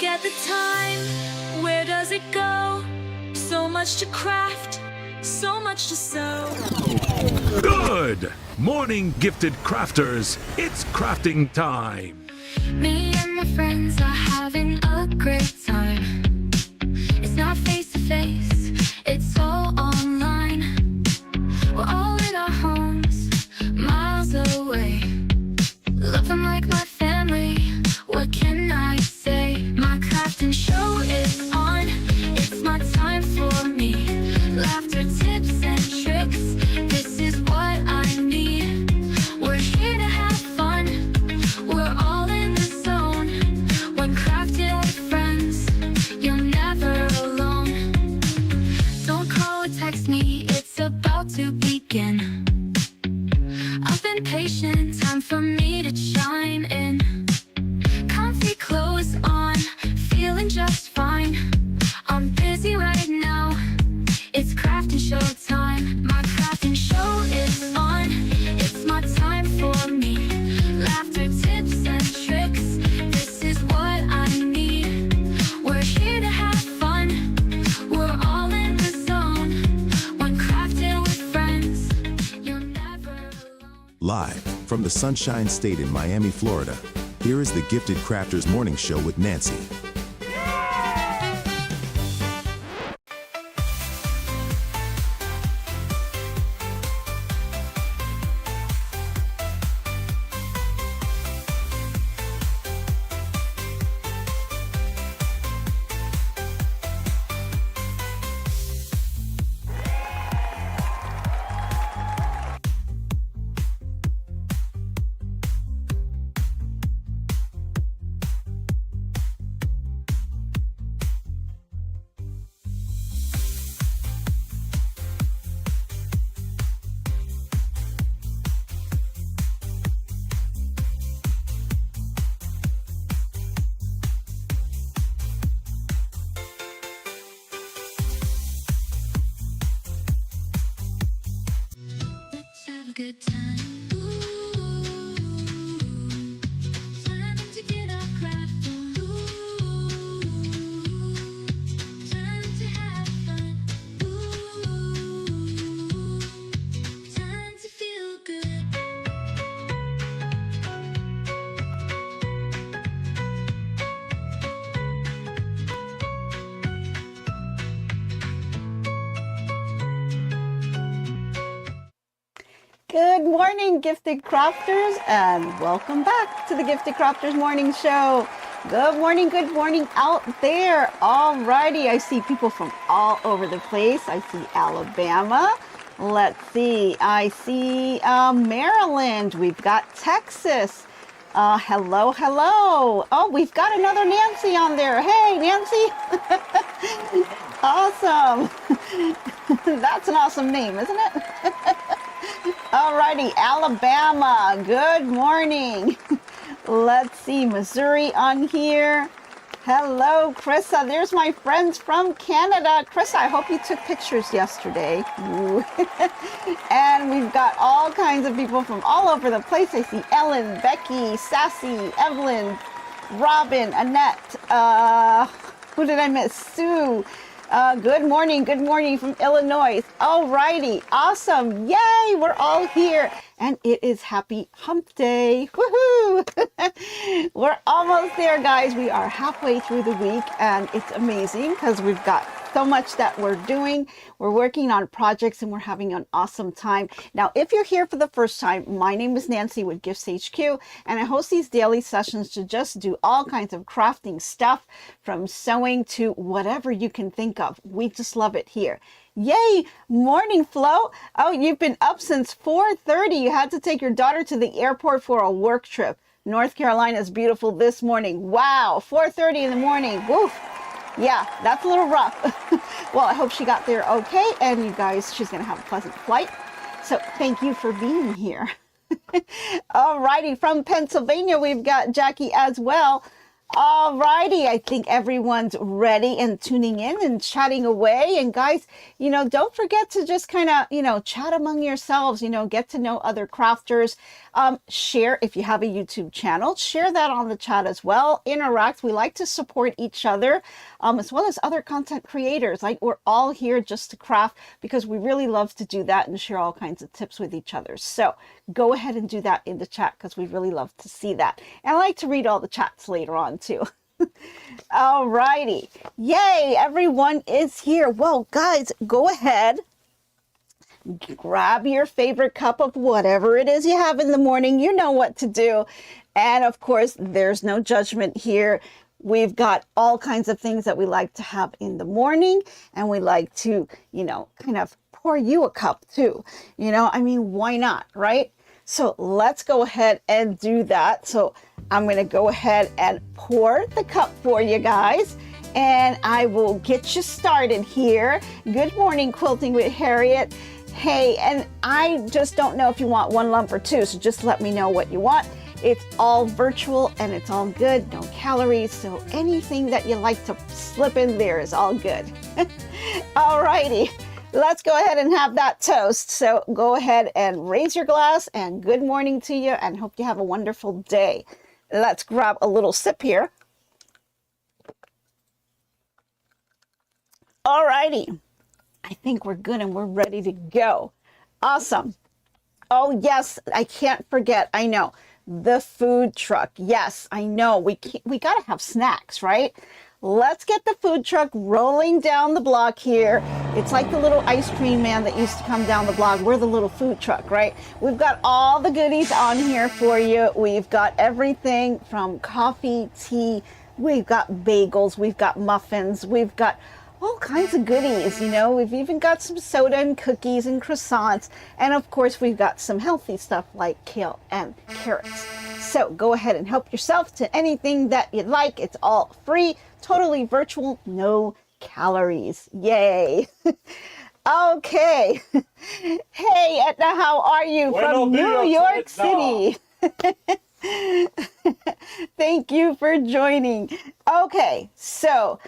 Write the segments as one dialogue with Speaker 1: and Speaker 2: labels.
Speaker 1: look at the time, where does it go? So much to craft, so much to sew.
Speaker 2: Good morning, gifted crafters. It's crafting time.
Speaker 1: Me and my friends are having a great time. It's not face to face, it's all online. We're all in our homes, miles away. Loving like my family, what can I say? My crafting show is on, it's my time for me. Laughter, tips and tricks, this is what I need. We're here to have fun, we're all in the zone. When crafting with friends, you're never alone. Don't call or text me, it's about to begin. I've been patient, time for me to chime in. Comfy clothes on, feeling just fine. I'm busy right now, it's crafting show time. My crafting show is on, it's my time for me. Laughter, tips and tricks, this is what I need. We're here to have fun, we're all in the zone. When crafting with friends, you're never alone.
Speaker 3: Live from the Sunshine State in Miami, Florida, here is the Gifted Crafters Morning Show with Nancy.
Speaker 1: Let's have a good time. Ooh, time to get our craft on. Ooh, time to have fun. Ooh, time to feel good.
Speaker 4: Good morning, Gifted Crafters, and welcome back to the Gifted Crafters Morning Show. Good morning out there. Alrighty, I see people from all over the place. I see Alabama. Let's see. I see Maryland. We've got Texas. Hello. Oh, we've got another Nancy on there. Hey, Nancy. Awesome. That's an awesome name, isn't it? Alrighty, Alabama, good morning. Let's see, Missouri on here. Hello, Krissa. There's my friends from Canada. Krissa, I hope you took pictures yesterday. And we've got all kinds of people from all over the place. I see Ellen, Becky, Sassy, Evelyn, Robin, Annette. Who did I miss? Sue. Good morning from Illinois. Alrighty, awesome. Yay, we're all here. And it is Happy Hump Day. Woohoo! We're almost there, guys. We are halfway through the week, and it's amazing because we've got so much that we're doing. We're working on projects and we're having an awesome time. Now, if you're here for the first time, my name is Nancy with GiftsHQ, and I host these daily sessions to just do all kinds of crafting stuff, from sewing to whatever you can think of. We just love it here. Yay! Morning, Flo. Oh, you've been up since 4:30. You had to take your daughter to the airport for a work trip. North Carolina is beautiful this morning. Wow, 4:30 in the morning. Woof. Yeah, that's a little rough. Well, I hope she got there okay, and you guys, she's going to have a pleasant flight. So thank you for being here. Alrighty, from Pennsylvania, we've got Jackie as well. Alrighty, I think everyone's ready and tuning in and chatting away. And guys, don't forget to just kind of, chat among yourselves, get to know other crafters. Share, if you have a YouTube channel, share that on the chat as well. Interact. We like to support each other, as well as other content creators. Like, we're all here just to craft because we really love to do that and share all kinds of tips with each other. So go ahead and do that in the chat because we really love to see that. And I like to read all the chats later on too. All righty. Yay, everyone is here. Well, guys, go ahead. Grab your favorite cup of whatever it is you have in the morning. You know what to do. And of course, there's no judgment here. We've got all kinds of things that we like to have in the morning. And we like to, kind of pour you a cup too. Why not, right? So let's go ahead and do that. So I'm going to go ahead and pour the cup for you guys. And I will get you started here. Good morning, Quilting with Harriet. Hey, and I just don't know if you want one lump or two, so just let me know what you want. It's all virtual and it's all good, no calories, so anything that you like to slip in there is all good. All righty, let's go ahead and have that toast. So go ahead and raise your glass and good morning to you and hope you have a wonderful day. Let's grab a little sip here. All righty. I think we're good and we're ready to go. Awesome. Oh, yes, I can't forget. I know. The food truck. Yes, I know. We got to have snacks, right? Let's get the food truck rolling down the block here. It's like the little ice cream man that used to come down the block. We're the little food truck, right? We've got all the goodies on here for you. We've got everything from coffee, tea. We've got bagels. We've got muffins. We've got all kinds of goodies, We've even got some soda and cookies and croissants. And of course, we've got some healthy stuff like kale and carrots. So go ahead and help yourself to anything that you'd like. It's all free, totally virtual, no calories. Yay. Okay. Hey, Etna, how are you from New York City? Thank you for joining. Okay, so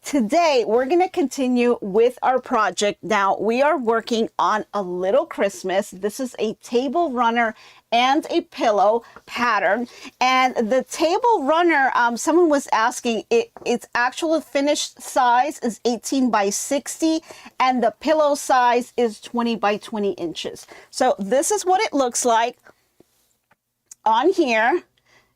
Speaker 4: today we're going to continue with our project. Now we are working on a little Christmas. This is a table runner and a pillow pattern. And the table runner, someone was asking, its actual finished size is 18 by 60 and the pillow size is 20 by 20 inches. So this is what it looks like on here.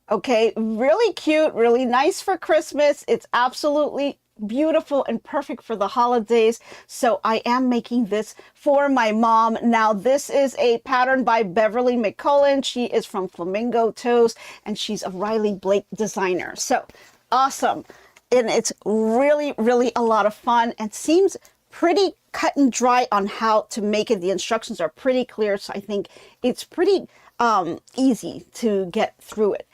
Speaker 4: Okay, really cute, really nice for Christmas. It's absolutely beautiful and perfect for the holidays. So I am making this for my mom. Now this is a pattern by Beverly McCullough. She is from Flamingo Toes and she's a Riley Blake designer. So awesome. And it's really, really a lot of fun and seems pretty cut and dry on how to make it. The instructions are pretty clear. So I think it's pretty easy to get through it.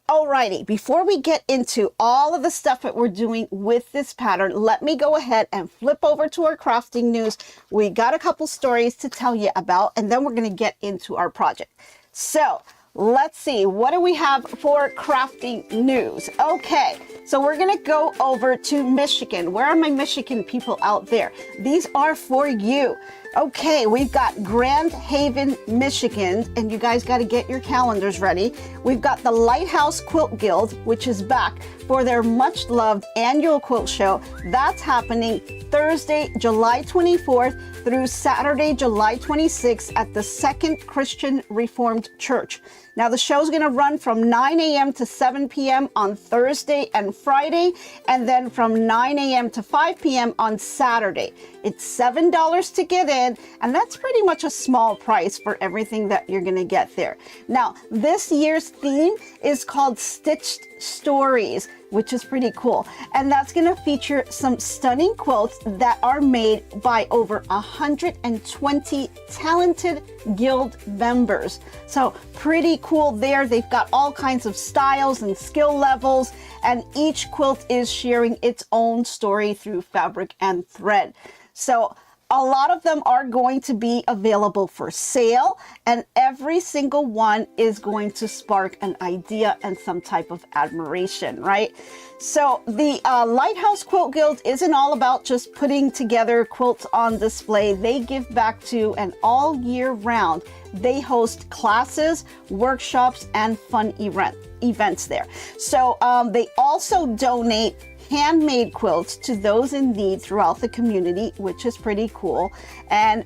Speaker 4: Alrighty, before we get into all of the stuff that we're doing with this pattern, let me go ahead and flip over to our crafting news. We got a couple stories to tell you about, and then we're going to get into our project. So let's see, what do we have for crafting news? Okay, so we're going to go over to Michigan. Where are my Michigan people out there? These are for you. Okay, we've got Grand Haven, Michigan, and you guys got to get your calendars ready. We've got the Lighthouse Quilt Guild, which is back for their much-loved annual quilt show. That's happening Thursday, July 24th through Saturday, July 26th at the Second Christian Reformed Church. Now, the show's going to run from 9 a.m. to 7 p.m. on Thursday and Friday, and then from 9 a.m. to 5 p.m. on Saturday. It's $7 to get in, and that's pretty much a small price for everything that you're going to get there. Now, this year's theme is called Stitched Stories, which is pretty cool. And that's going to feature some stunning quilts that are made by over 120 talented guild members. So pretty cool there. They've got all kinds of styles and skill levels, and each quilt is sharing its own story through fabric and thread. So a lot of them are going to be available for sale, and every single one is going to spark an idea and some type of admiration, right? So the Lighthouse Quilt Guild isn't all about just putting together quilts on display. They give back to, and all year round, they host classes, workshops, and fun events there. So they also donate handmade quilts to those in need throughout the community, which is pretty cool. And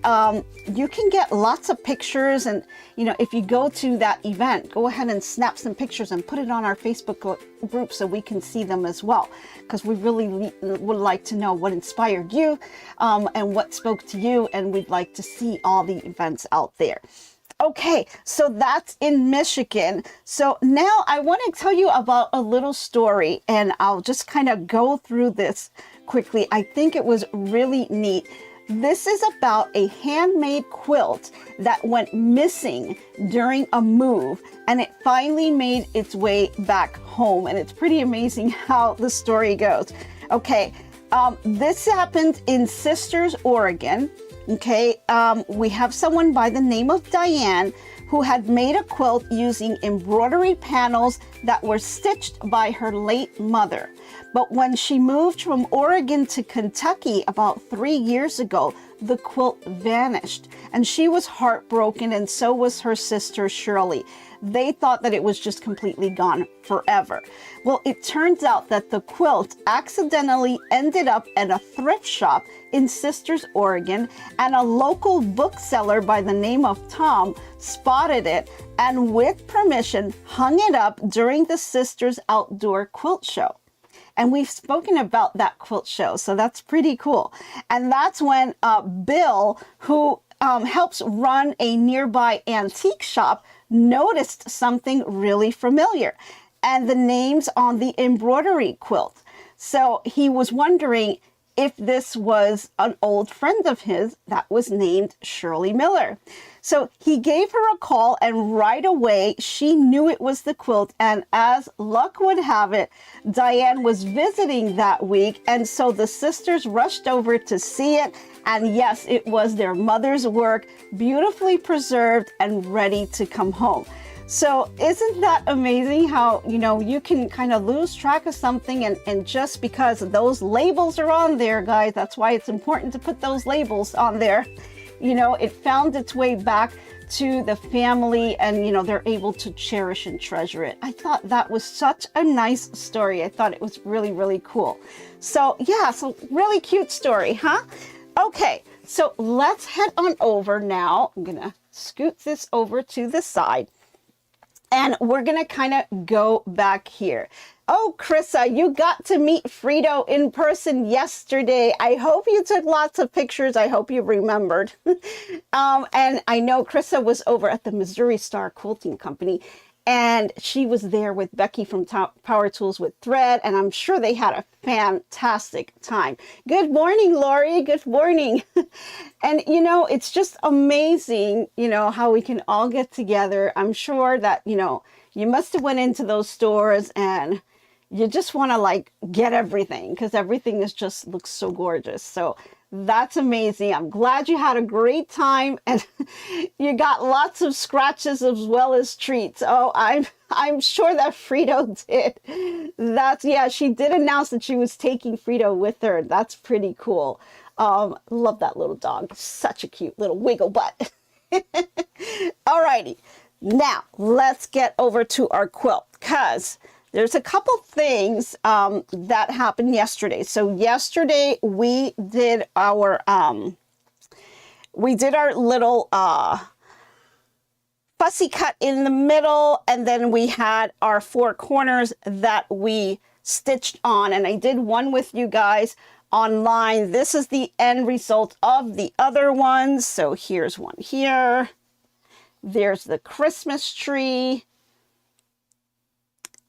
Speaker 4: you can get lots of pictures, and you know, if you go to that event, go ahead and snap some pictures and put it on our Facebook group so we can see them as well, because we really would like to know what inspired you and what spoke to you, and we'd like to see all the events out there. Okay, so that's in Michigan. So now I want to tell you about a little story, and I'll just kind of go through this quickly. I think it was really neat. This is about a handmade quilt that went missing during a move, and it finally made its way back home. And it's pretty amazing how the story goes. Okay, this happened in Sisters, Oregon. Okay, we have someone by the name of Diane who had made a quilt using embroidery panels that were stitched by her late mother. But when she moved from Oregon to Kentucky about 3 years ago, the quilt vanished, and she was heartbroken, and so was her sister Shirley. They thought that it was just completely gone forever. Well, it turns out that the quilt accidentally ended up at a thrift shop in Sisters, Oregon, and a local bookseller by the name of Tom spotted it and, with permission, hung it up during the Sisters Outdoor Quilt Show. And we've spoken about that quilt show, so that's pretty cool. And that's when Bill, who helps run a nearby antique shop, noticed something really familiar, and the names on the embroidery quilt. So he was wondering if this was an old friend of his that was named Shirley Miller. So he gave her a call, and right away she knew it was the quilt. And as luck would have it, Diane was visiting that week, and so the sisters rushed over to see it. And yes, it was their mother's work, beautifully preserved and ready to come home. So isn't that amazing how, you know, you can kind of lose track of something, and just because those labels are on there, guys, that's why it's important to put those labels on there. You know, it found its way back to the family, and, you know, they're able to cherish and treasure it. I thought that was such a nice story. I thought it was really, really cool. So yeah, so really cute story, huh? Okay, so let's head on over now. I'm gonna scoot this over to the side, and we're gonna kind of go back here. Oh, Krissa, you got to meet Frito in person yesterday. I hope you took lots of pictures. I hope you remembered. And I know Krissa was over at the Missouri Star Quilting Company, and she was there with Becky from Power Tools with Thread, and I'm sure they had a fantastic time. Good morning, Lori. Good morning. And, you know, it's just amazing, you know, how we can all get together. I'm sure that, you know, you must have went into those stores and you just want to like get everything, because everything is just looks so gorgeous. So that's amazing. I'm glad you had a great time, and you got lots of scratches as well as treats. Oh, I'm sure that Frito did. That's, yeah, she did announce that she was taking Frito with her. That's pretty cool. Love that little dog. Such a cute little wiggle butt. Alrighty, now let's get over to our quilt, because there's a couple things that happened yesterday. So yesterday we did our little fussy cut in the middle, and then we had our 4 corners that we stitched on, and I did one with you guys online. This is the end result of the other ones. So here's one here. There's the Christmas tree.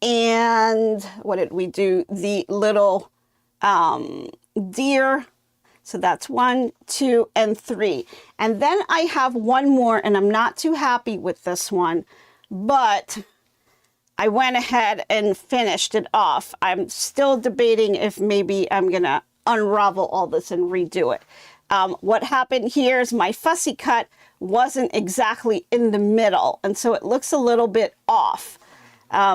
Speaker 4: And what did we do? The little deer. So that's 1, 2, and 3. And then I have one more, and I'm not too happy with this one, but I went ahead and finished it off. I'm still debating if maybe I'm gonna unravel all this and redo it. What happened here is my fussy cut wasn't exactly in the middle, and so it looks a little bit off.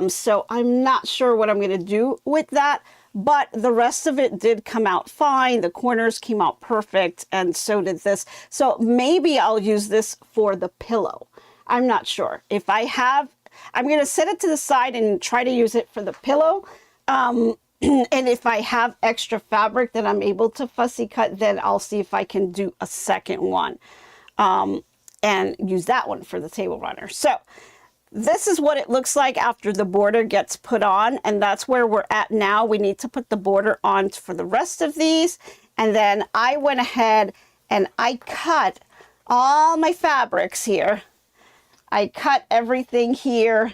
Speaker 4: So I'm not sure what I'm going to do with that, but the rest of it did come out fine. The corners came out perfect, and so did this. So maybe I'll use this for the pillow. I'm not sure. If I have, I'm going to set it to the side and try to use it for the pillow. And if I have extra fabric that I'm able to fussy cut, then I'll see if I can do a second one and use that one for the table runner. So this is what it looks like after the border gets put on, and that's where we're at now. We need to put the border on for the rest of these, and then I went ahead and I cut all my fabrics here. I cut everything here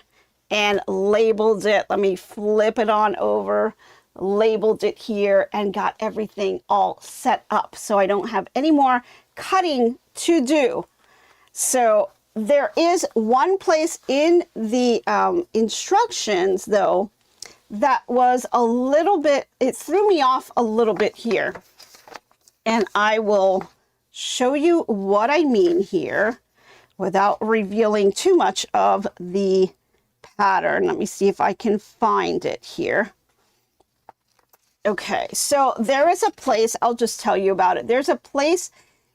Speaker 4: and labeled it. Let me flip it on over, labeled it here, and got everything all set up so I don't have any more cutting to do. So there is one place in the instructions though that was a little bit, it threw me off a little bit here, and I will show you what I mean here without revealing too much of the pattern. Let me see if I can find it here. Okay, so there is a place, I'll just tell you about it. There's a place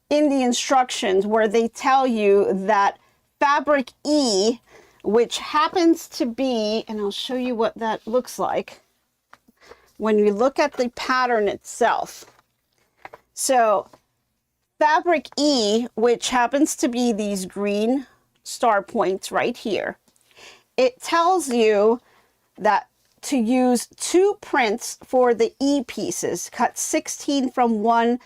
Speaker 4: in the instructions where they tell you that fabric E, which happens to be, and I'll show you what that looks like when you look at the pattern itself. So fabric E, which happens to be these green star points right here, it tells you that to use 2 prints for the E pieces, cut 16 from one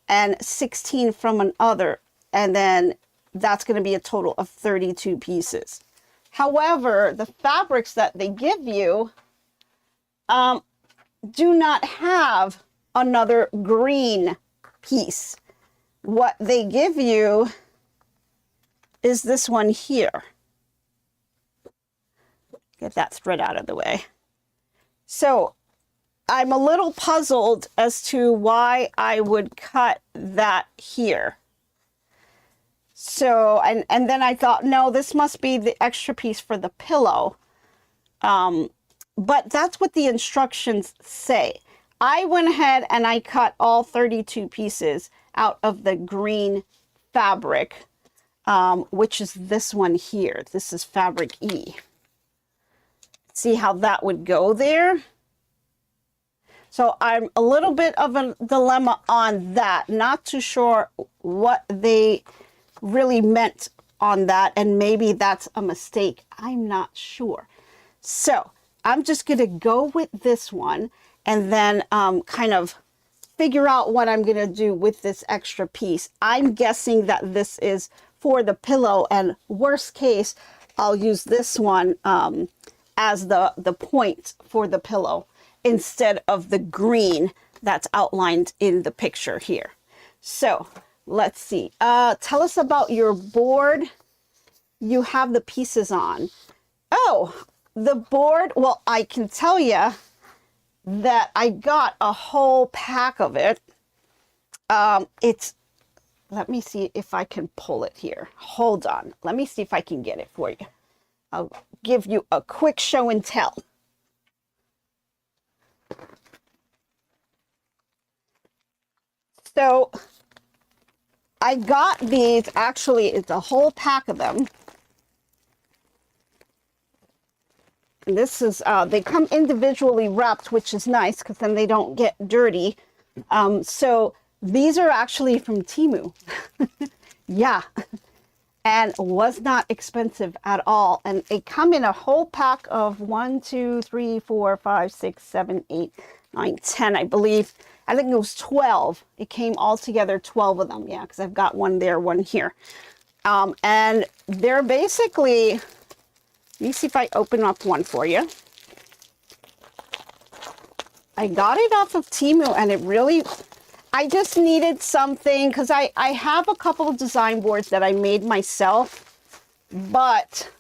Speaker 4: and 16 from another, and then that's going to be a total of 32 pieces. However, the fabrics that they give you do not have another green piece. What they give you is this one here. Get that thread out of the way. So I'm a little puzzled as to why I would cut that here. So, and then I thought, no, this must be the extra piece for the pillow. But that's what the instructions say. I went ahead and I cut all 32 pieces out of the green fabric, which is this one here. This is fabric E. See how that would go there? So I'm a little bit of a dilemma on that. Not too sure what they really meant on that, and maybe that's a mistake. I'm not sure. So I'm just going to go with this one and then kind of figure out what I'm going to do with this extra piece. I'm guessing that this is for the pillow, and worst case, I'll use this one as the point for the pillow instead of the green that's outlined in the picture here. So let's see. Tell us about your board. You have the pieces on. Oh, the board. Well, I can tell you that I got a whole pack of it. Let me see if I can pull it here. Hold on. Let me see if I can get it for you. I'll give you a quick show and tell. So I got these, actually it's a whole pack of them. And this is, they come individually wrapped, which is nice because then they don't get dirty. So these are actually from Temu. Yeah. And was not expensive at all. And they come in a whole pack of 1, 2, 3, 4, 5, 6, 7, 8, 9, 10, I believe. I think it was 12. It came all together, 12 of them. Yeah, because I've got one there, one here. And they're basically, let me see if I open up one for you. I got it off of Temu, and it really, I just needed something because I have a couple of design boards that I made myself, but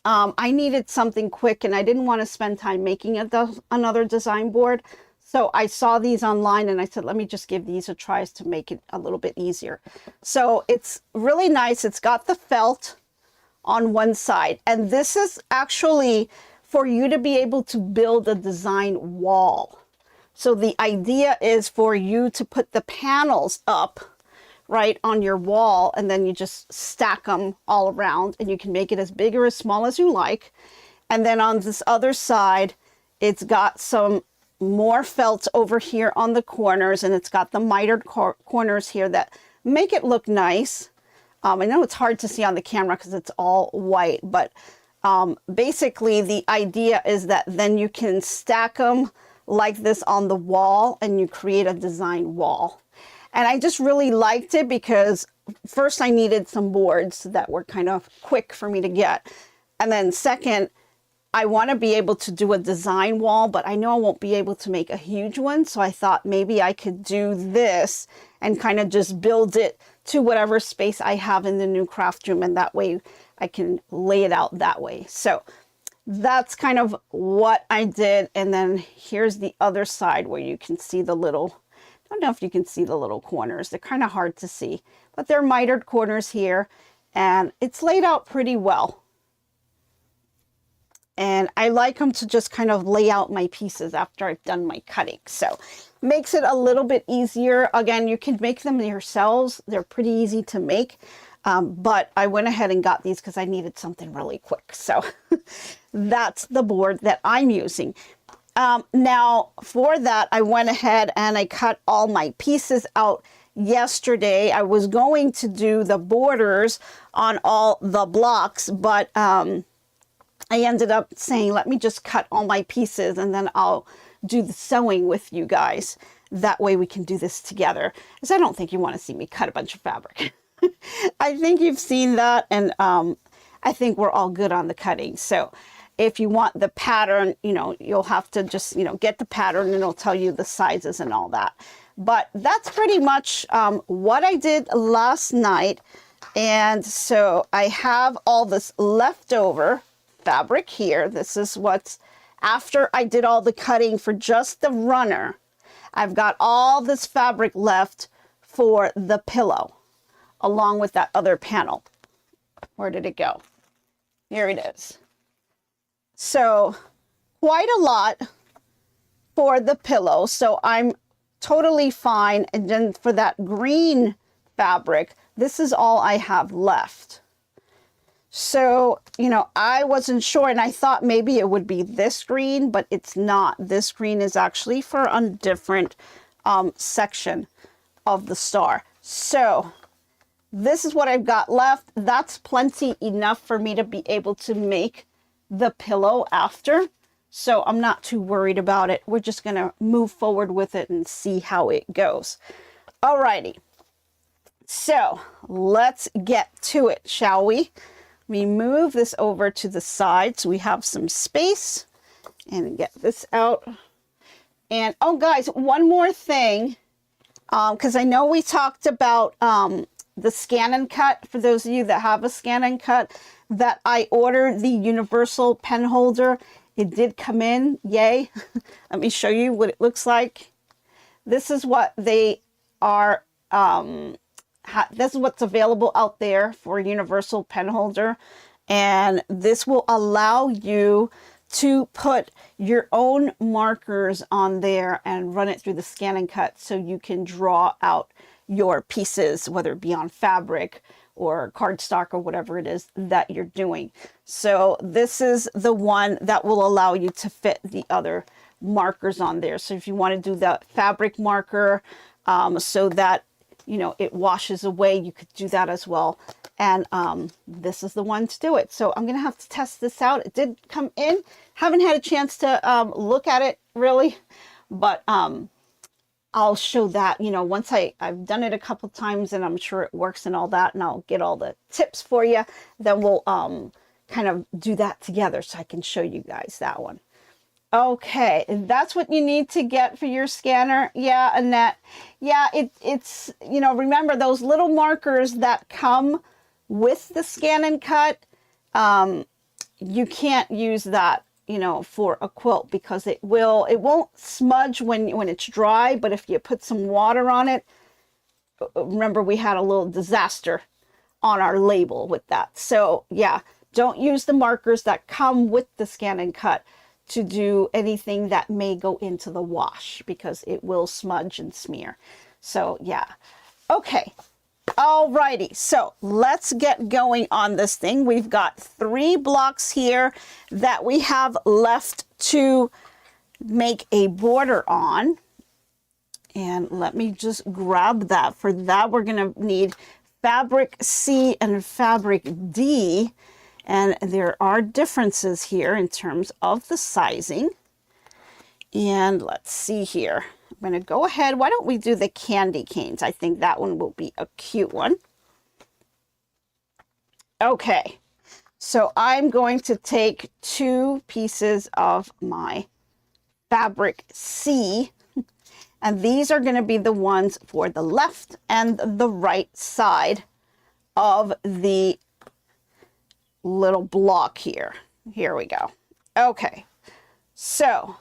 Speaker 4: I needed something quick and I didn't want to spend time making another design board. So I saw these online and I said, let me just give these a try to make it a little bit easier. So it's really nice. It's got the felt on one side. And this is actually for you to be able to build a design wall. So the idea is for you to put the panels up right on your wall, and then you just stack them all around, and you can make it as big or as small as you like. And then on this other side, it's got some more felt over here on the corners, and it's got the mitered corners here that make it look nice. I know it's hard to see on the camera because it's all white, but basically the idea is that then you can stack them like this on the wall and you create a design wall. And I just really liked it because first I needed some boards that were kind of quick for me to get. And then second, I want to be able to do a design wall, but I know I won't be able to make a huge one. So I thought maybe I could do this and kind of just build it to whatever space I have in the new craft room. And that way I can lay it out that way. So that's kind of what I did. And then here's the other side where you can see the little, I don't know if you can see the little corners. They're kind of hard to see, but they're mitered corners here and it's laid out pretty well. And I like them to just kind of lay out my pieces after I've done my cutting. So makes it a little bit easier. Again, you can make them yourselves. They're pretty easy to make. But I went ahead and got these because I needed something really quick. So that's the board that I'm using. Now for that, I went ahead and I cut all my pieces out yesterday. I was going to do the borders on all the blocks, but I ended up saying, let me just cut all my pieces and then I'll do the sewing with you guys. That way we can do this together. Because I don't think you want to see me cut a bunch of fabric. I think you've seen that, and I think we're all good on the cutting. So if you want the pattern, you know, you'll have to just, you know, get the pattern and it'll tell you the sizes and all that. But that's pretty much what I did last night. And so I have all this leftover fabric here. This is what's after I did all the cutting for just the runner. I've got all this fabric left for the pillow, along with that other panel. Where did it go? Here it is. So quite a lot for the pillow. So I'm totally fine. And then for that green fabric, this is all I have left. So, you know, I wasn't sure, and I thought maybe it would be this green, but it's not. This green is actually for a different section of the star. So this is what I've got left. That's plenty enough for me to be able to make the pillow after. So I'm not too worried about it. We're just going to move forward with it and see how it goes. Alrighty. So let's get to it, shall we? We move this over to the side so we have some space and get this out. And oh guys, one more thing, because I know we talked about the scan and cut. For those of you that have a scan and cut, that I ordered the universal pen holder. It did come in, yay. Let me show you what it looks like. This is what they are, this is what's available out there for a universal pen holder. And this will allow you to put your own markers on there and run it through the scan and cut so you can draw out your pieces, whether it be on fabric or cardstock or whatever it is that you're doing. So this is the one that will allow you to fit the other markers on there. So if you want to do the fabric marker so that, you know, it washes away, you could do that as well. And this is the one to do it. So I'm going to have to test this out. It did come in. Haven't had a chance to look at it really, but I'll show that, you know, once I've done it a couple times and I'm sure it works and all that, and I'll get all the tips for you, then we'll kind of do that together so I can show you guys that one. Okay, that's what you need to get for your scanner. Yeah, Annette. Yeah, it's, you know, remember those little markers that come with the scan and cut, you can't use that you know, for a quilt, because it won't smudge when it's dry, but if you put some water on it, remember we had a little disaster on our label with that. So yeah, don't use the markers that come with the Scan and Cut to do anything that may go into the wash, because it will smudge and smear. So yeah. Okay. Alrighty, so let's get going on this thing. We've got 3 blocks here that we have left to make a border on. And let me just grab that. For that, we're going to need fabric C and fabric D. And there are differences here in terms of the sizing. And let's see here. I'm going to go ahead. Why don't we do the candy canes? I think that one will be a cute one. Okay. So I'm going to take 2 pieces of my fabric C. And these are going to be the ones for the left and the right side of the little block here. Here we go. Okay. So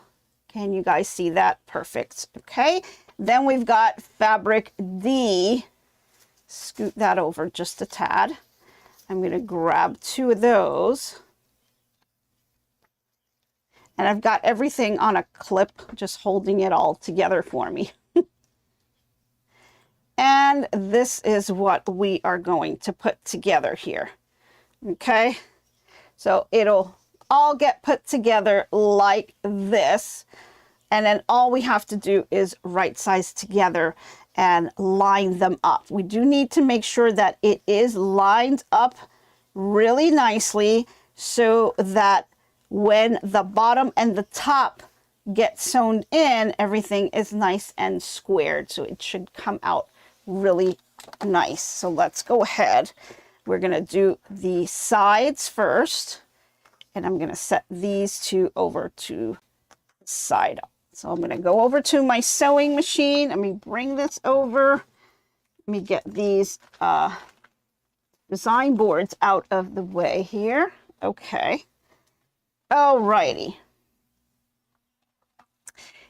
Speaker 4: can you guys see that? Perfect. Okay. Then we've got fabric D. Scoot that over just a tad. I'm going to grab 2 of those. And I've got everything on a clip, just holding it all together for me. And this is what we are going to put together here. Okay. So it'll all get put together like this. And then all we have to do is right size together and line them up. We do need to make sure that it is lined up really nicely so that when the bottom and the top get sewn in, everything is nice and squared. So it should come out really nice. So let's go ahead. We're going to do the sides first. And I'm going to set these 2 over to the side up. So I'm going to go over to my sewing machine. Let me bring this over. Let me get these design boards out of the way here. Okay. Alrighty.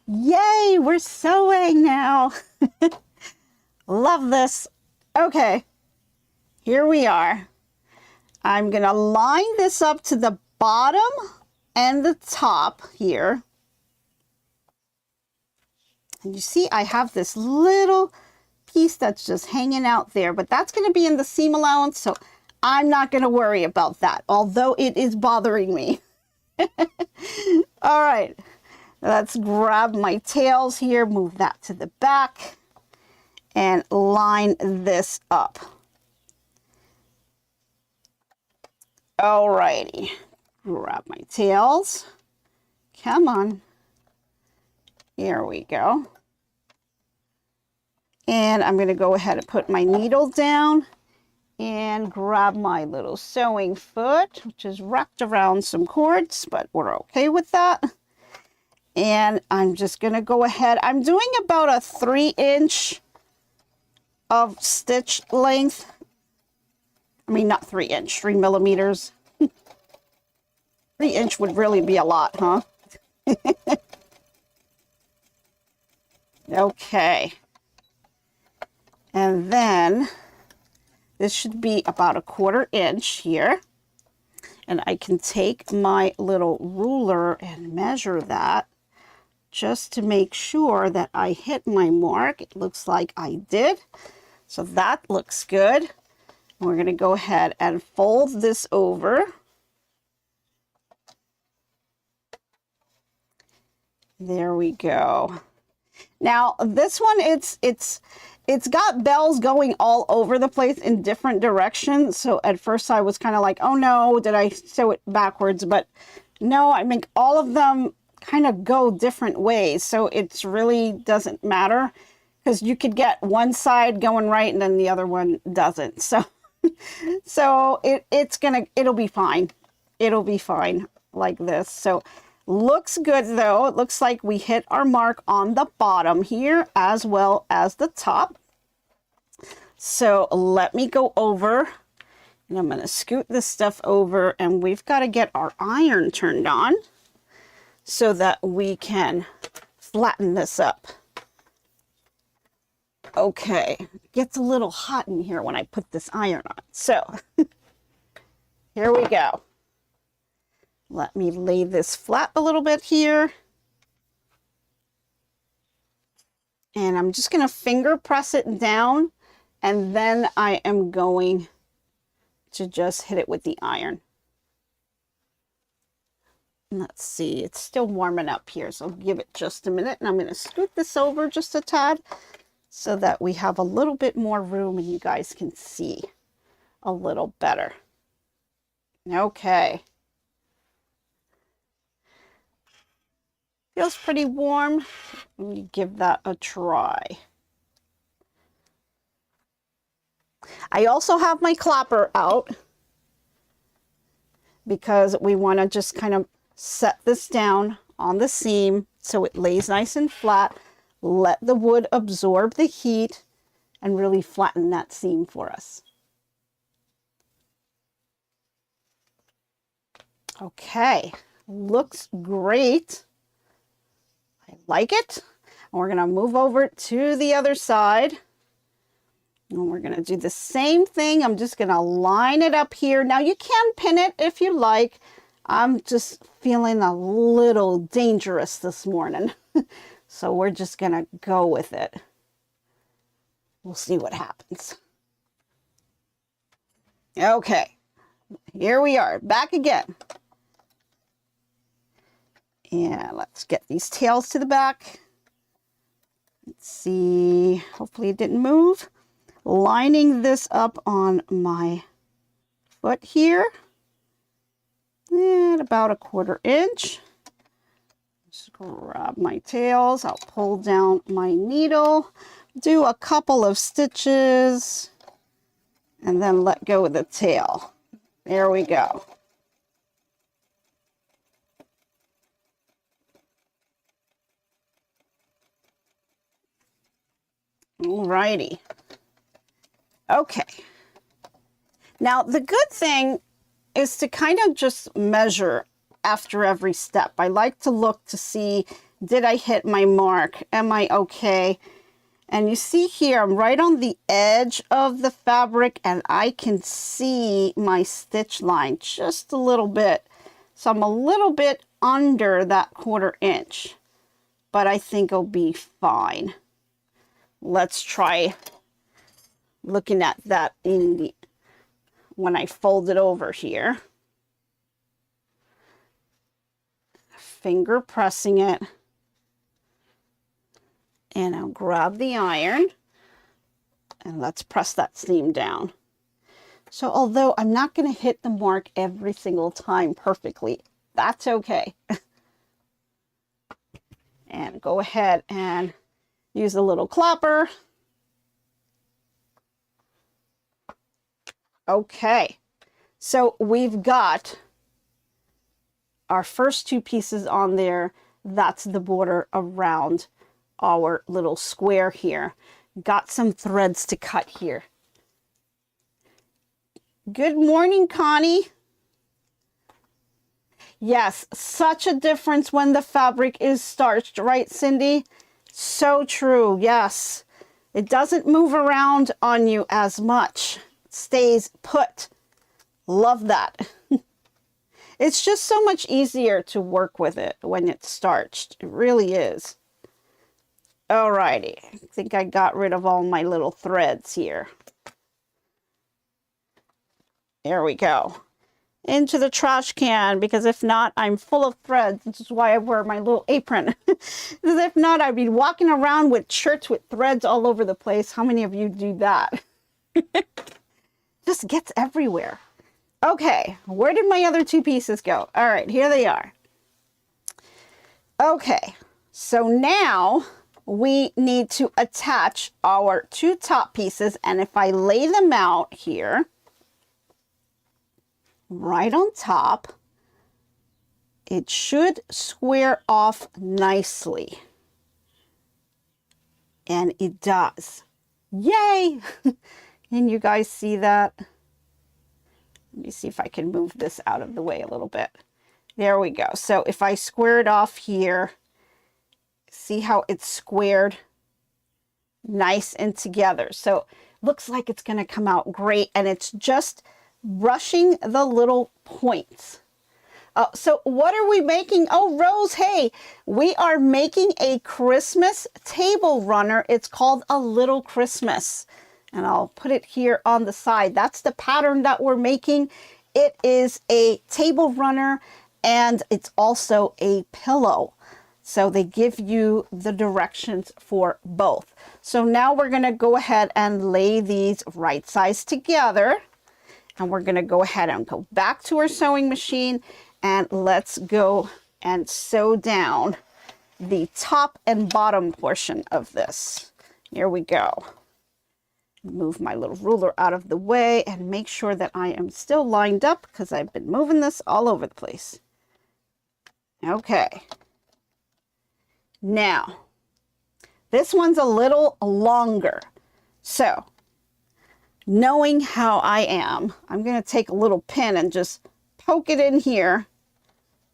Speaker 4: Yay, we're sewing now. Love this. Okay. Here we are. I'm going to line this up to the bottom and the top here. And you see I have this little piece that's just hanging out there, but that's going to be in the seam allowance, so I'm not going to worry about that, although it is bothering me. All right, let's grab my tails here, move that to the back, and line this up. All righty, grab my tails. Come on. Here we go. And I'm going to go ahead and put my needle down and grab my little sewing foot, which is wrapped around some cords, but we're okay with that. And I'm just going to go ahead. I'm doing about a 3-inch of stitch length. I mean, not 3-inch, 3 millimeters. 3-inch would really be a lot, huh? Okay. And then this should be about a 1/4 inch here. And I can take my little ruler and measure that just to make sure that I hit my mark. It looks like I did. So that looks good. We're going to go ahead and fold this over. There we go. Now this one, it's got bells going all over the place in different directions. So at first I was kind of like, oh no, did I sew it backwards? But no, I mean, all of them kind of go different ways. So it really doesn't matter, because you could get one side going right and then the other one doesn't. So, so it'll be fine. It'll be fine like this. So looks good though. It looks like we hit our mark on the bottom here as well as the top. So let me go over and I'm going to scoot this stuff over, and we've got to get our iron turned on. so that we can flatten this up. Okay, it gets a little hot in here when I put this iron on. So here we go. Let me lay this flat a little bit here. And I'm just going to finger press it down, and then I am going to just hit it with the iron. Let's see, it's still warming up here, so I'll give it just a minute, and I'm going to scoot this over just a tad so that we have a little bit more room and you guys can see a little better. Okay. Feels pretty warm. Let me give that a try. I also have my clapper out because we want to just kind of set this down on the seam so it lays nice and flat. Let the wood absorb the heat and really flatten that seam for us. Okay, looks great. I like it. And we're going to move over to the other side. And we're going to do the same thing. I'm just going to line it up here. Now you can pin it if you like. I'm just feeling a little dangerous this morning. So we're just going to go with it. We'll see what happens. Okay, here we are, back again. And let's get these tails to the back. Let's see, hopefully it didn't move. Lining this up on my foot here at about 1/4 inch. Just grab my tails, I'll pull down my needle, do a couple of stitches, and then let go of the tail. There we go. Alrighty. Okay. Now the good thing is to kind of just measure after every step. I like to look to see, did I hit my mark? Am I okay? And you see here, I'm right on the edge of the fabric and I can see my stitch line just a little bit. So I'm a little bit under that 1/4 inch, but I think I'll be fine. Let's try looking at that in the, when I fold it over here. Finger pressing it. And I'll grab the iron and let's press that seam down. So although I'm not going to hit the mark every single time perfectly, that's okay. And go ahead and use a little clapper. Okay, so we've got our first 2 pieces on there. That's the border around our little square here. Got some threads to cut here. Good morning, Connie. Yes, such a difference when the fabric is starched, right, Cindy? So true, yes. It doesn't move around on you as much. It stays put. Love that. It's just so much easier to work with it when it's starched. It really is. Alrighty, I think I got rid of all my little threads here. There we go. Into the trash can, because if not, I'm full of threads. This is why I wear my little apron. Because if not, I'd be walking around with shirts with threads all over the place. How many of you do that? Just gets everywhere. Okay, where did my other 2 pieces go? All right, here they are. Okay, so now we need to attach our 2 top pieces, and if I lay them out here, right on top, it should square off nicely. And it does. Yay! Can you guys see that? Let me see if I can move this out of the way a little bit. There we go. So if I square it off here, see how it's squared nice and together. So looks like it's going to come out great, and it's just brushing the little points. So what are we making? Oh, Rose, hey, we are making a Christmas table runner. It's called A Little Christmas, and I'll put it here on the side. That's the pattern that we're making. It is a table runner, and it's also a pillow. So they give you the directions for both. So now we're going to go ahead and lay these right sides together. And we're going to go ahead and go back to our sewing machine, and let's go and sew down the top and bottom portion of this. Here we go. Move my little ruler out of the way and make sure that I am still lined up, because I've been moving this all over the place. Okay. Now, this one's a little longer. So, knowing how I am, I'm going to take a little pin and just poke it in here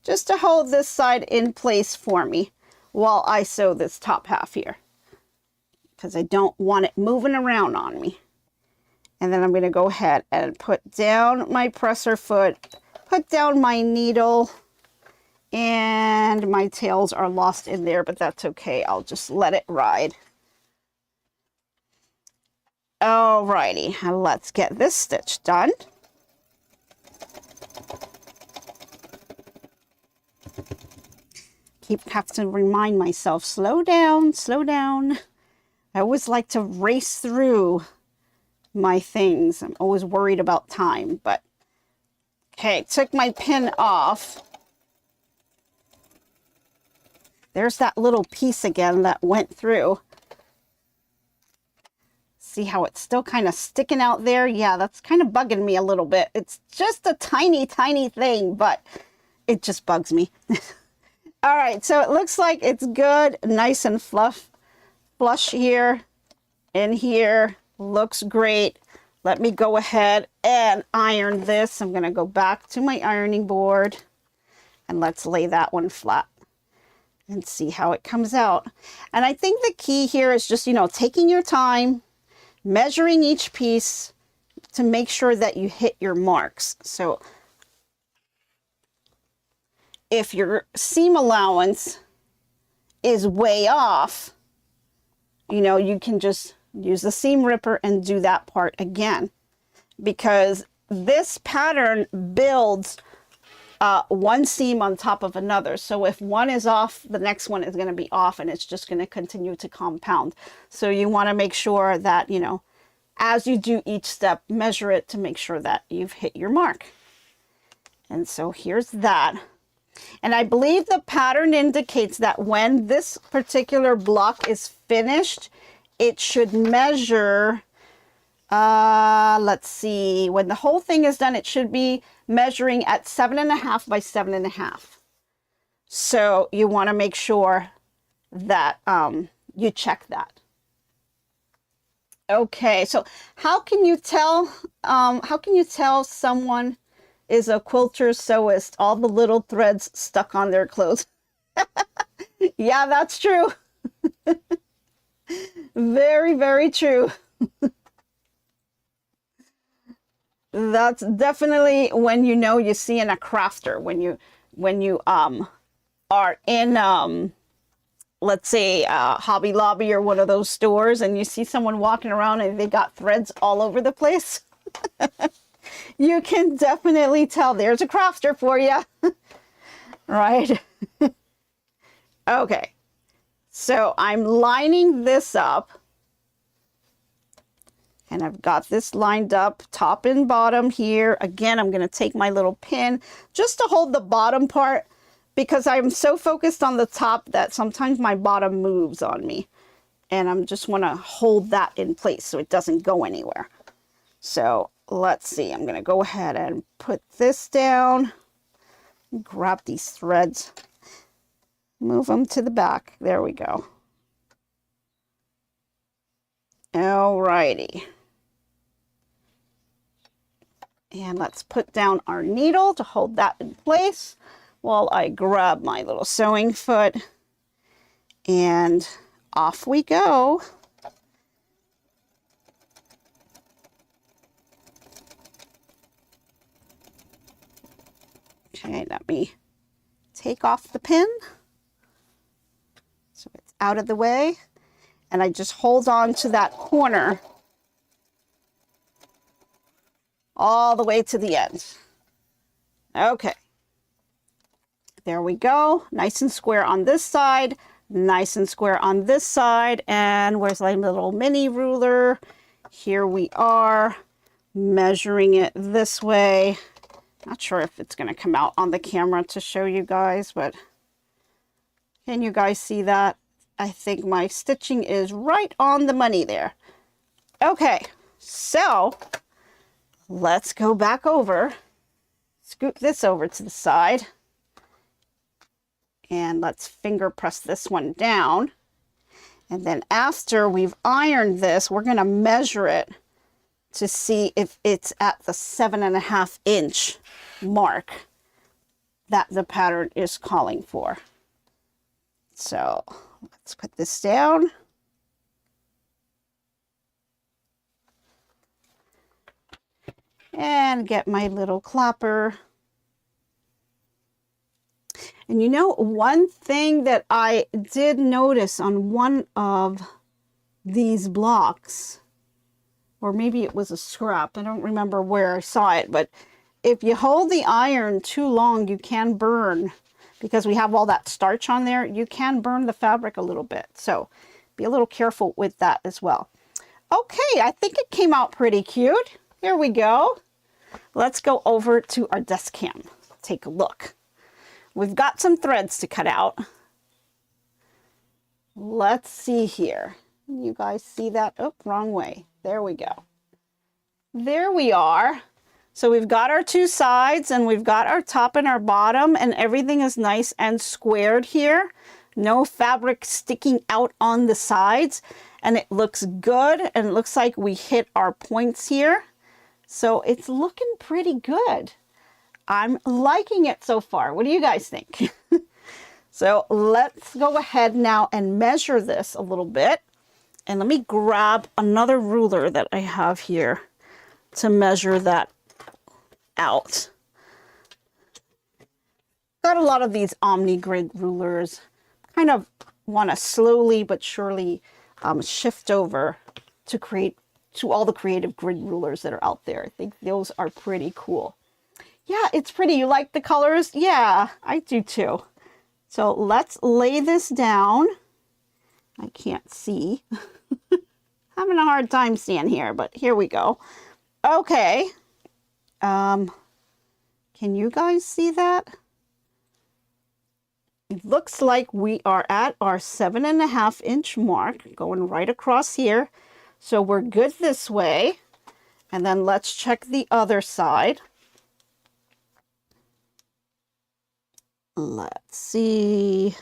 Speaker 4: just to hold this side in place for me while I sew this top half here, because I don't want it moving around on me. And then I'm going to go ahead and put down my presser foot, put down my needle, and my tails are lost in there, but that's okay. I'll just let it ride. Alrighty, let's get this stitch done. Have to remind myself, slow down, slow down. I always like to race through my things. I'm always worried about time, but okay, took my pin off. There's that little piece again that went through. See how it's still kind of sticking out there? Yeah, that's kind of bugging me a little bit. It's just a tiny, tiny thing, but it just bugs me. All right, so it looks like it's good, nice and flush here and here. Looks great. Let me go ahead and iron this. I'm going to go back to my ironing board, and let's lay that one flat and see how it comes out. And I think the key here is just, taking your time, measuring each piece to make sure that you hit your marks. So if your seam allowance is way off, you can just use the seam ripper and do that part again, because this pattern builds one seam on top of another. So if one is off, the next one is going to be off, and it's just going to continue to compound. So you want to make sure that, as you do each step, measure it to make sure that you've hit your mark. And so here's that. And I believe the pattern indicates that when this particular block is finished, it should measure, let's see, when the whole thing is done, it should be measuring at 7.5 by 7.5. So you want to make sure that you check that. Okay, so how can you tell someone is a quilter sewist? All the little threads stuck on their clothes. Yeah, that's true. Very, very true. That's definitely when you see in a crafter, when you are in let's say Hobby Lobby or one of those stores, and you see someone walking around and they got threads all over the place. You can definitely tell there's a crafter for you. Right? Okay. So I'm lining this up, and I've got this lined up top and bottom here. Again, I'm going to take my little pin just to hold the bottom part, because I'm so focused on the top that sometimes my bottom moves on me, and I'm just want to hold that in place so it doesn't go anywhere. So let's see, I'm going to go ahead and put this down, grab these threads, move them to the back. There we go. Alrighty. And let's put down our needle to hold that in place while I grab my little sewing foot, and off we go. Okay, let me take off the pin so it's out of the way, and I just hold on to that corner all the way to the end. Okay, there we go. Nice and square on this side, nice and square on this side. And where's my little mini ruler? Here we are, measuring it this way. Not sure if it's going to come out on the camera to show you guys, but can you guys see that? I think my stitching is right on the money there. Okay, so let's go back over, scoot this over to the side, and let's finger press this one down. And then after we've ironed this, we're going to measure it to see if it's at the 7.5 inch mark that the pattern is calling for. So let's put this down. And get my little clapper. And you know, one thing that I did notice on one of these blocks, or maybe it was a scrap, I don't remember where I saw it, but if you hold the iron too long, you can burn, because we have all that starch on there, you can burn the fabric a little bit. So be a little careful with that as well. Okay, I think it came out pretty cute. Here we go. Let's go over to our desk cam. Take a look. We've got some threads to cut out. Let's see here. You guys see that? Oh, wrong way. There we go. There we are. So we've got our two sides, and we've got our top and our bottom, and everything is nice and squared here. No fabric sticking out on the sides, and it looks good, and it looks like we hit our points here. So it's looking pretty good. I'm liking it so far. What do you guys think? So let's go ahead now and measure this a little bit. And let me grab another ruler that I have here to measure that out. Got a lot of these Omni grid rulers. Kind of want to slowly but surely shift over to all the creative grid rulers that are out there. I think those are pretty cool. Yeah, it's pretty. You like the colors? Yeah, I do too. So let's lay this down. I can't see. Having a hard time seeing here, but here we go. Okay. Can you guys see that? It looks like we are at our 7.5 inch mark, going right across here. So we're good this way. And then let's check the other side. Let's see.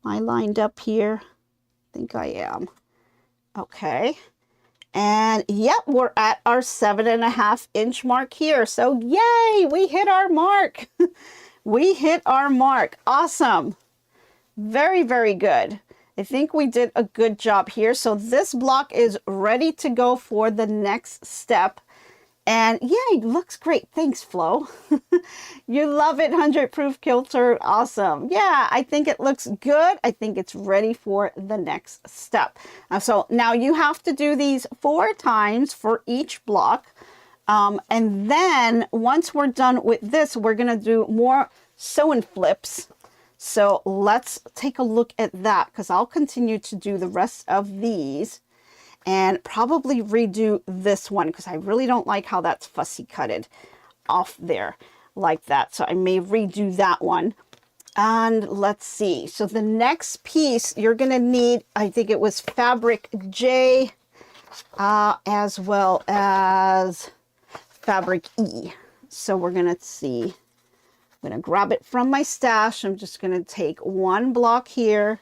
Speaker 4: Am I lined up here? I think I am. Okay. And yep, we're at our 7.5 inch mark here. So yay, we hit our mark. We hit our mark. Awesome. Very, very good. I think we did a good job here. So this block is ready to go for the next step. And yay, looks great. Thanks, Flo. You love it, 100 proof quilter. Awesome. Yeah, I think it looks good. I think it's ready for the next step. So now you have to do these 4 times for each block. And then once we're done with this, we're going to do more sew and flips. So let's take a look at that, because I'll continue to do the rest of these and probably redo this one, because I really don't like how that's fussy cutted off there like that. So I may redo that one. And let's see. So the next piece you're going to need, I think it was fabric J, as well as fabric E. So we're going to see. I'm going to grab it from my stash. I'm just going to take one block here,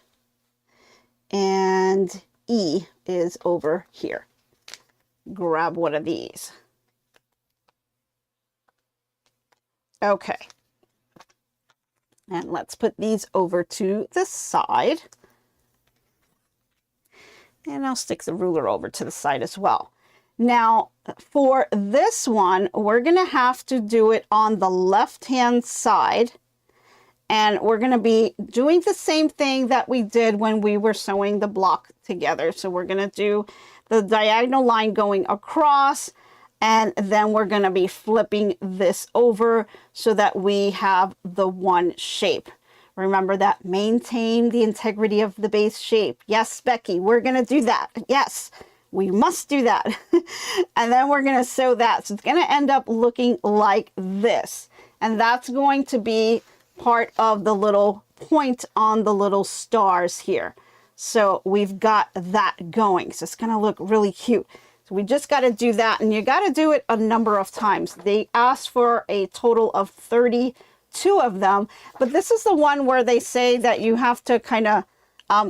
Speaker 4: and E is over here. Grab one of these. Okay. And let's put these over to the side. And I'll stick the ruler over to the side as well. Now, for this one, we're going to have to do it on the left-hand side. And we're going to be doing the same thing that we did when we were sewing the block together. So we're going to do the diagonal line going across, and then we're going to be flipping this over so that we have the one shape. Remember that, maintain the integrity of the base shape. Yes, Becky, we're going to do that. Yes, we must do that. And then we're going to sew that. So it's going to end up looking like this. And that's going to be part of the little point on the little stars here. So we've got that going. So it's going to look really cute. So we just got to do that, and you got to do it a number of times. They asked for a total of 32 of them, but this is the one where they say that you have to kind of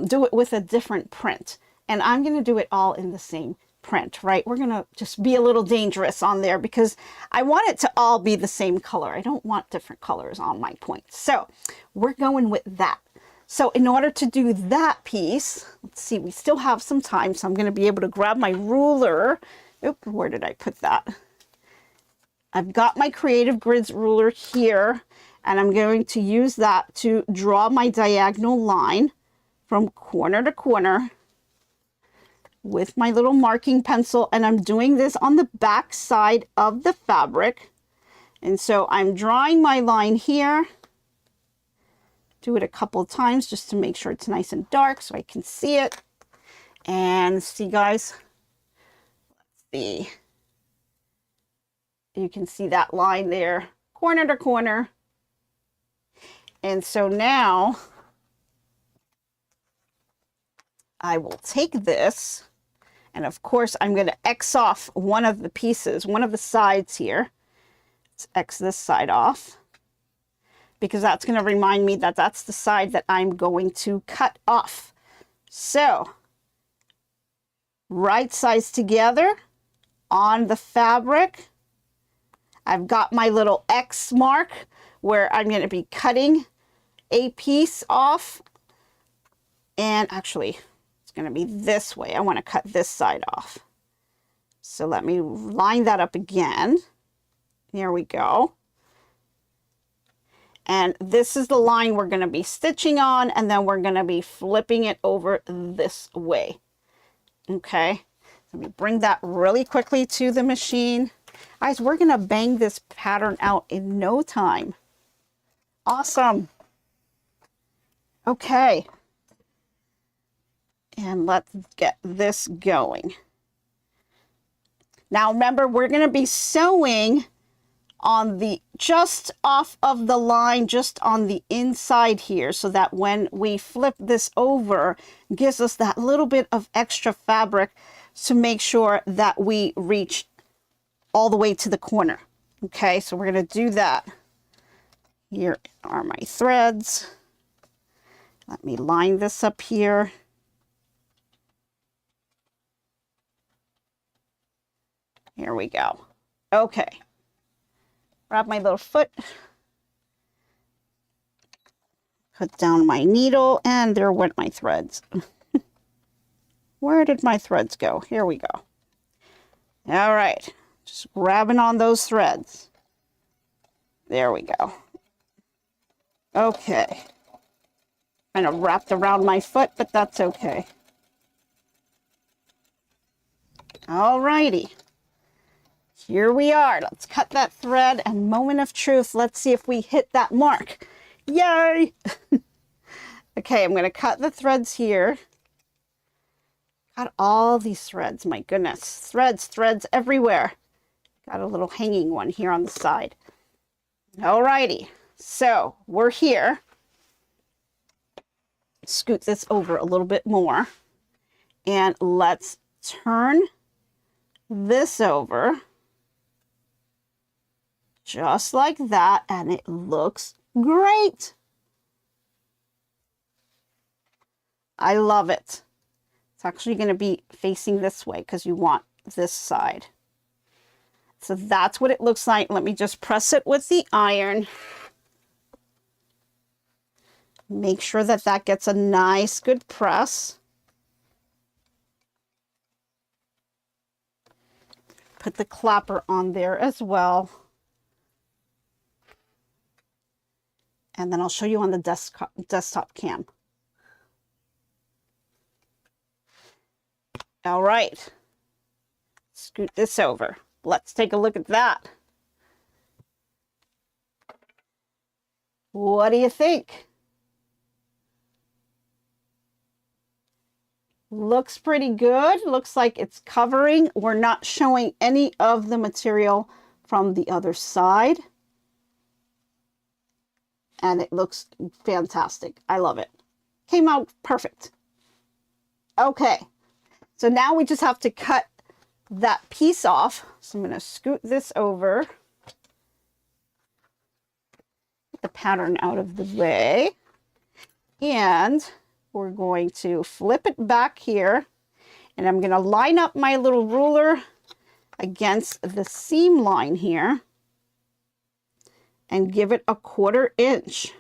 Speaker 4: do it with a different print. And I'm going to do it all in the same print, right? We're going to just be a little dangerous on there because I want it to all be the same color. I don't want different colors on my points. So we're going with that. So in order to do that piece, let's see, we still have some time. So I'm going to be able to grab my ruler. Oop, where did I put that? I've got my Creative Grids ruler here, and I'm going to use that to draw my diagonal line from corner to corner with my little marking pencil. And I'm doing this on the back side of the fabric. And so I'm drawing my line here. Do it a couple of times just to make sure it's nice and dark so I can see it. And see, guys, let's see. You can see that line there, corner to corner. And so now I will take this, and of course I'm going to X off one of the pieces, one of the sides here. Let's X this side off, because that's going to remind me that that's the side that I'm going to cut off. So, right sides together on the fabric. I've got my little X mark where I'm going to be cutting a piece off. And actually, it's going to be this way. I want to cut this side off. So let me line that up again. Here we go. And this is the line we're going to be stitching on, and then we're going to be flipping it over this way. Okay, let me bring that really quickly to the machine. Guys, we're going to bang this pattern out in no time. Awesome. Okay. And let's get this going. Now remember, we're going to be sewing on the just off of the line, just on the inside here, so that when we flip this over, it gives us that little bit of extra fabric to make sure that we reach all the way to the corner. Okay, so we're going to do that. Here are my threads. Let me line this up here. Here we go. Okay. Grab my little foot, put down my needle, and there went my threads. Where did my threads go? Here we go. All right, just grabbing on those threads. There we go. Okay. Kind of wrapped around my foot, but that's okay. All righty. Here we are. Let's cut that thread, and moment of truth. Let's see if we hit that mark. Yay! Okay, I'm going to cut the threads here. Got all these threads. My goodness. Threads everywhere. Got a little hanging one here on the side. Alrighty. So we're here. Scoot this over a little bit more. And let's turn this over. Just like that, and it looks great. I love it. It's actually going to be facing this way because you want this side. So that's what it looks like. Let me just press it with the iron. Make sure that that gets a nice, good press. Put the clapper on there as well. And then I'll show you on the desktop cam. All right. Scoot this over. Let's take a look at that. What do you think? Looks pretty good. Looks like it's covering. We're not showing any of the material from the other side. And it looks fantastic. I love it. Came out perfect. Okay. So now we just have to cut that piece off. So I'm going to scoot this over. Get the pattern out of the way. And we're going to flip it back here. And I'm going to line up my little ruler against the seam line here. And give it a 1/4 inch.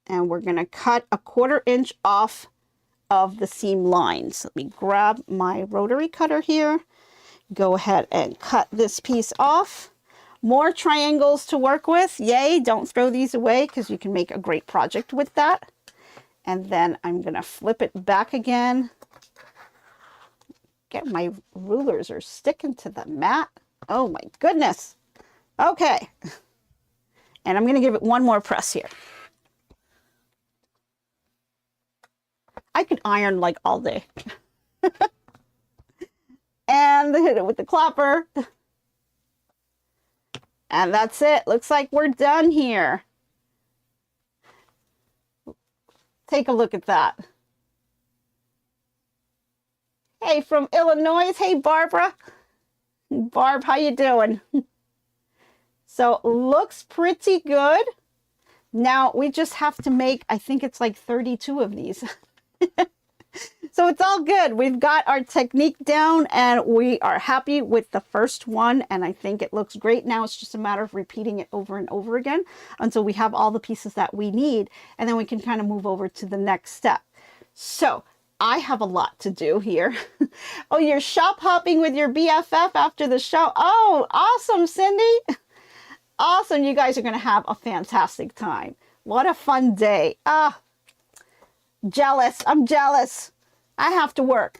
Speaker 4: And we're going to cut a 1/4 inch off of the seam lines. Let me grab my rotary cutter here. Go ahead and cut this piece off. More triangles to work with. Yay, don't throw these away because you can make a great project with that. And then I'm going to flip it back again. Get my rulers are sticking to the mat. Oh my goodness. Okay. And I'm going to give it one more press here. I could iron like all day. And hit it with the clapper. And that's it. Looks like we're done here. Take a look at that. Hey, from Illinois. Hey, Barbara. Barb, how you doing? So looks pretty good. Now we just have to make, I think it's like 32 of these. So it's all good. We've got our technique down and we are happy with the first one. And I think it looks great. Now it's just a matter of repeating it over and over again until we have all the pieces that we need. And then we can kind of move over to the next step. So I have a lot to do here. Oh, you're shop hopping with your BFF after the show. Oh, awesome, Cindy. Awesome. You guys are going to have a fantastic time. What a fun day. Ah, jealous. I'm jealous. I have to work.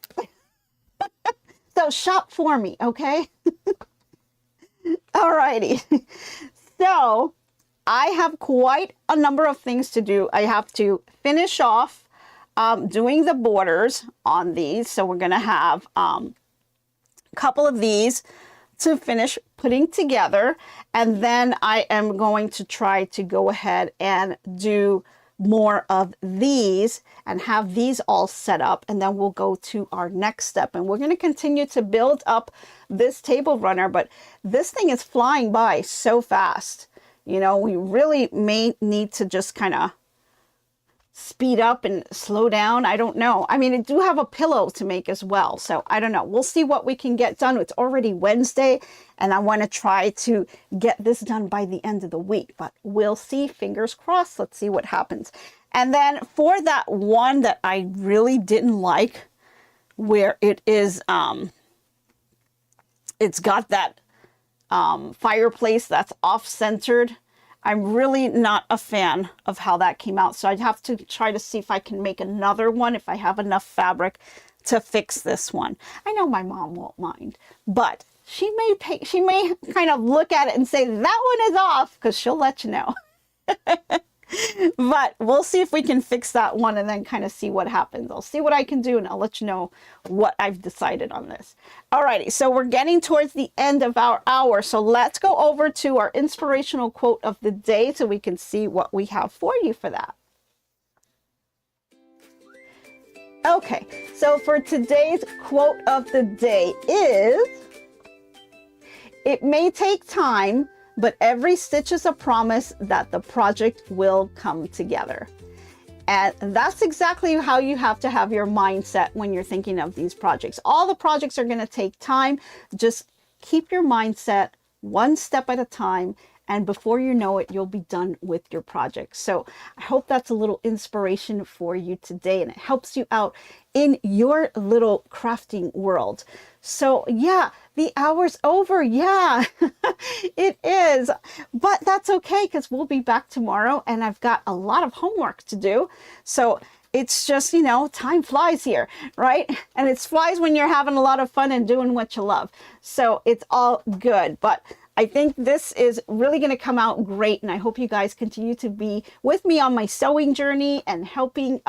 Speaker 4: So shop for me, okay? Alrighty. So I have quite a number of things to do. I have to finish off doing the borders on these. So we're going to have a couple of these to finish putting together. And then I am going to try to go ahead and do more of these and have these all set up. And then we'll go to our next step. And we're going to continue to build up this table runner. But this thing is flying by so fast. You know, we really may need to just kind of speed up and slow down. I don't know. I mean, I do have a pillow to make as well. So I don't know. We'll see what we can get done. It's already Wednesday and I want to try to get this done by the end of the week, but we'll see. Fingers crossed. Let's see what happens. And then for that one that I really didn't like, where it is, it's got that fireplace that's off-centered. I'm really not a fan of how that came out. So I'd have to try to see if I can make another one, if I have enough fabric to fix this one. I know my mom won't mind, but she may kind of look at it and say, that one is off, because she'll let you know. But we'll see if we can fix that one and then kind of see what happens. I'll see what I can do and I'll let you know what I've decided on this. Alrighty, so we're getting towards the end of our hour. So let's go over to our inspirational quote of the day so we can see what we have for you for that. Okay, so for today's quote of the day is, "It may take time, but every stitch is a promise that the project will come together." And that's exactly how you have to have your mindset when you're thinking of these projects. All the projects are going to take time. Just keep your mindset one step at a time and before you know it, you'll be done with your project. So I hope that's a little inspiration for you today, and it helps you out in your little crafting world. So yeah, the hour's over. Yeah, it is, but that's okay, because we'll be back tomorrow and I've got a lot of homework to do. So it's just, you know, time flies here, right? And it flies when you're having a lot of fun and doing what you love. So it's all good. But I think this is really going to come out great, and I hope you guys continue to be with me on my sewing journey and helping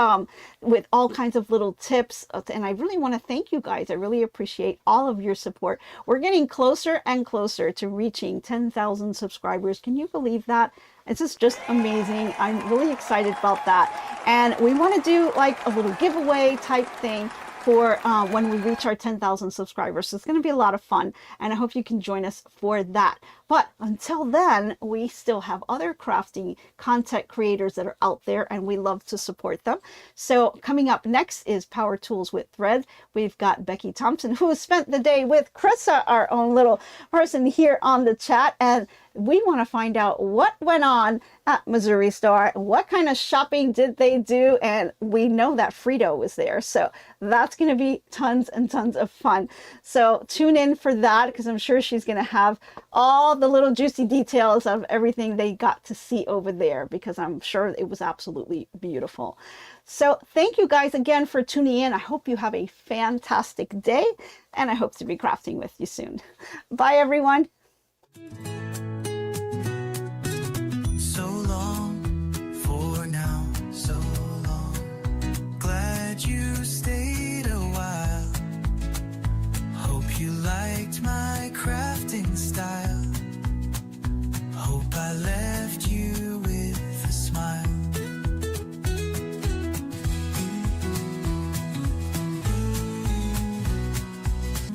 Speaker 4: with all kinds of little tips. And I really want to thank you guys. I really appreciate all of your support. We're getting closer and closer to reaching 10,000 subscribers. Can you believe that? This is just amazing. I'm really excited about that. And we want to do like a little giveaway type thing for when we reach our 10,000 subscribers. So it's going to be a lot of fun, and I hope you can join us for that. But until then, we still have other crafting content creators that are out there, and we love to support them. So coming up next is Power Tools with Thread. We've got Becky Thompson, who has spent the day with Krissa, our own little person here on the chat, and we want to find out what went on at Missouri Star, what kind of shopping did they do, and we know that Frito was there, so that's going to be tons and tons of fun. So tune in for that, because I'm sure she's going to have all the little juicy details of everything they got to see over there, because I'm sure it was absolutely beautiful. So thank you guys again for tuning in. I hope you have a fantastic day, and I hope to be crafting with you soon. Bye everyone.
Speaker 5: So long for now, so long. Glad you stayed a while. Hope you liked my crafting style. Hope I left you with a smile.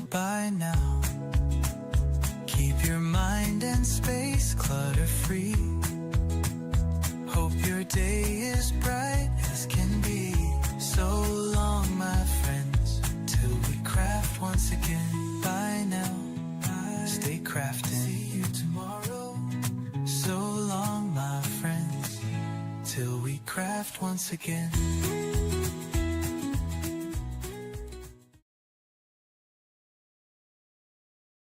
Speaker 5: By now, keep your mind and space clutter-free. Hope your day is bright as can be. So long, my friends, till we craft once again. Bye now, stay crafting. See you tomorrow. So long, my friends, till we craft once again.